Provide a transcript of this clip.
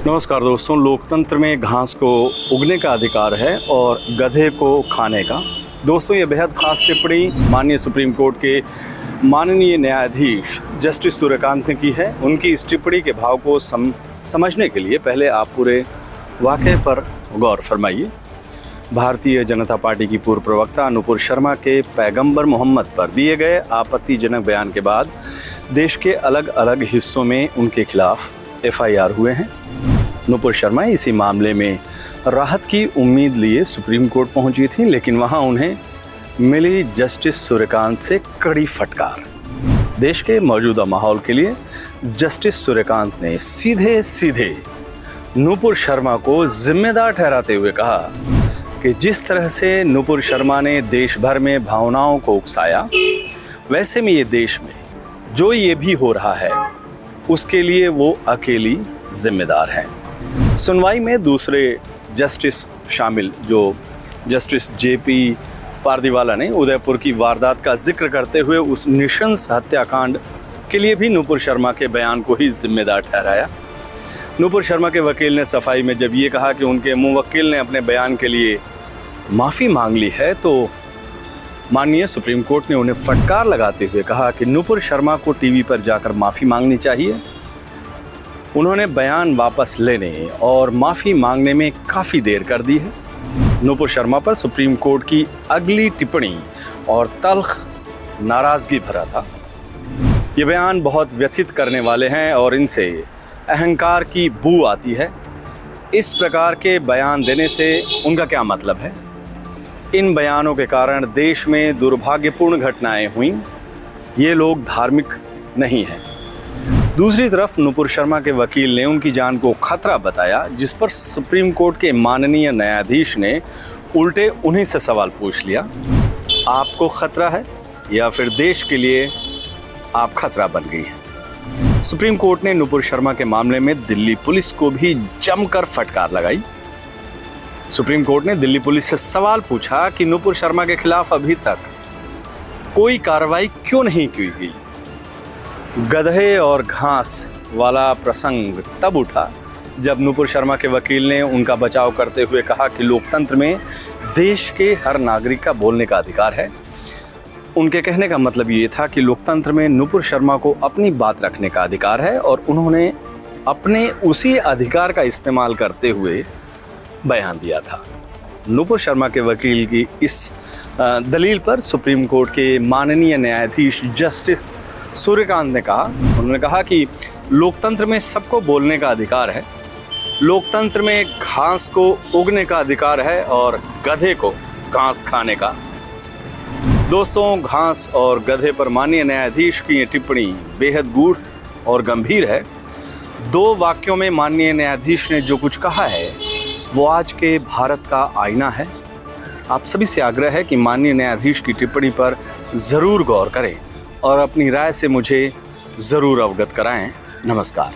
नमस्कार दोस्तों, लोकतंत्र में घास को उगने का अधिकार है और गधे को खाने का। दोस्तों, ये बेहद खास टिप्पणी माननीय सुप्रीम कोर्ट के माननीय न्यायाधीश जस्टिस सूर्यकांत ने की है। उनकी इस टिप्पणी के भाव को समझने के लिए पहले आप पूरे वाक़ये पर गौर फरमाइए। भारतीय जनता पार्टी की पूर्व प्रवक्ता नुपुर शर्मा के पैगंबर मोहम्मद पर दिए गए आपत्तिजनक बयान के बाद देश के अलग अलग हिस्सों में उनके खिलाफ FIR हुए हैं। नुपुर शर्मा इसी मामले में राहत की उम्मीद लिए सुप्रीम कोर्ट पहुंची थी, लेकिन वहां उन्हें मिली जस्टिस सूर्यकांत से कड़ी फटकार। देश के मौजूदा माहौल के लिए जस्टिस सूर्यकांत ने सीधे सीधे नुपुर शर्मा को जिम्मेदार ठहराते हुए कहा कि जिस तरह से नुपुर शर्मा ने देश भर में भावनाओं को उकसाया, वैसे में ये देश में जो ये भी हो रहा है उसके लिए वो अकेली जिम्मेदार है। सुनवाई में दूसरे जस्टिस शामिल जो जस्टिस JP पारदीवाला ने उदयपुर की वारदात का जिक्र करते हुए उस नृशंस हत्याकांड के लिए भी नुपुर शर्मा के बयान को ही जिम्मेदार ठहराया। नुपुर शर्मा के वकील ने सफाई में जब ये कहा कि उनके मुवक्किल ने अपने बयान के लिए माफ़ी मांग ली है, तो माननीय सुप्रीम कोर्ट ने उन्हें फटकार लगाते हुए कहा कि नुपुर शर्मा को टीवी पर जाकर माफ़ी मांगनी चाहिए। उन्होंने बयान वापस लेने और माफ़ी मांगने में काफ़ी देर कर दी है। नुपुर शर्मा पर सुप्रीम कोर्ट की अगली टिप्पणी और तल्ख नाराज़गी भरा था। ये बयान बहुत व्यथित करने वाले हैं और इनसे अहंकार की बू आती है। इस प्रकार के बयान देने से उनका क्या मतलब है? इन बयानों के कारण देश में दुर्भाग्यपूर्ण घटनाएं हुई। ये लोग धार्मिक नहीं हैं। दूसरी तरफ नुपुर शर्मा के वकील ने उनकी जान को खतरा बताया, जिस पर सुप्रीम कोर्ट के माननीय न्यायाधीश ने उल्टे उन्हीं से सवाल पूछ लिया, आपको खतरा है या फिर देश के लिए आप खतरा बन गई हैं? सुप्रीम कोर्ट ने नुपुर शर्मा के मामले में दिल्ली पुलिस को भी जमकर फटकार लगाई। सुप्रीम कोर्ट ने दिल्ली पुलिस से सवाल पूछा कि नुपुर शर्मा के खिलाफ अभी तक कोई कार्रवाई क्यों नहीं की गई। गधे और घास वाला प्रसंग तब उठा जब नुपुर शर्मा के वकील ने उनका बचाव करते हुए कहा कि लोकतंत्र में देश के हर नागरिक का बोलने का अधिकार है। उनके कहने का मतलब ये था कि लोकतंत्र में नुपुर शर्मा को अपनी बात रखने का अधिकार है और उन्होंने अपने उसी अधिकार का इस्तेमाल करते हुए बयान दिया था। नुपुर शर्मा के वकील की इस दलील पर सुप्रीम कोर्ट के माननीय न्यायाधीश जस्टिस सूर्यकांत ने उन्होंने कहा कि लोकतंत्र में सबको बोलने का अधिकार है, लोकतंत्र में घास को उगने का अधिकार है और गधे को घास खाने का। दोस्तों, घास और गधे पर माननीय न्यायाधीश की ये टिप्पणी बेहद गूढ़ और गंभीर है। दो वाक्यों में माननीय न्यायाधीश ने जो कुछ कहा है वो आज के भारत का आईना है। आप सभी से आग्रह है कि माननीय न्यायाधीश की टिप्पणी पर ज़रूर गौर करें और अपनी राय से मुझे ज़रूर अवगत कराएं। नमस्कार।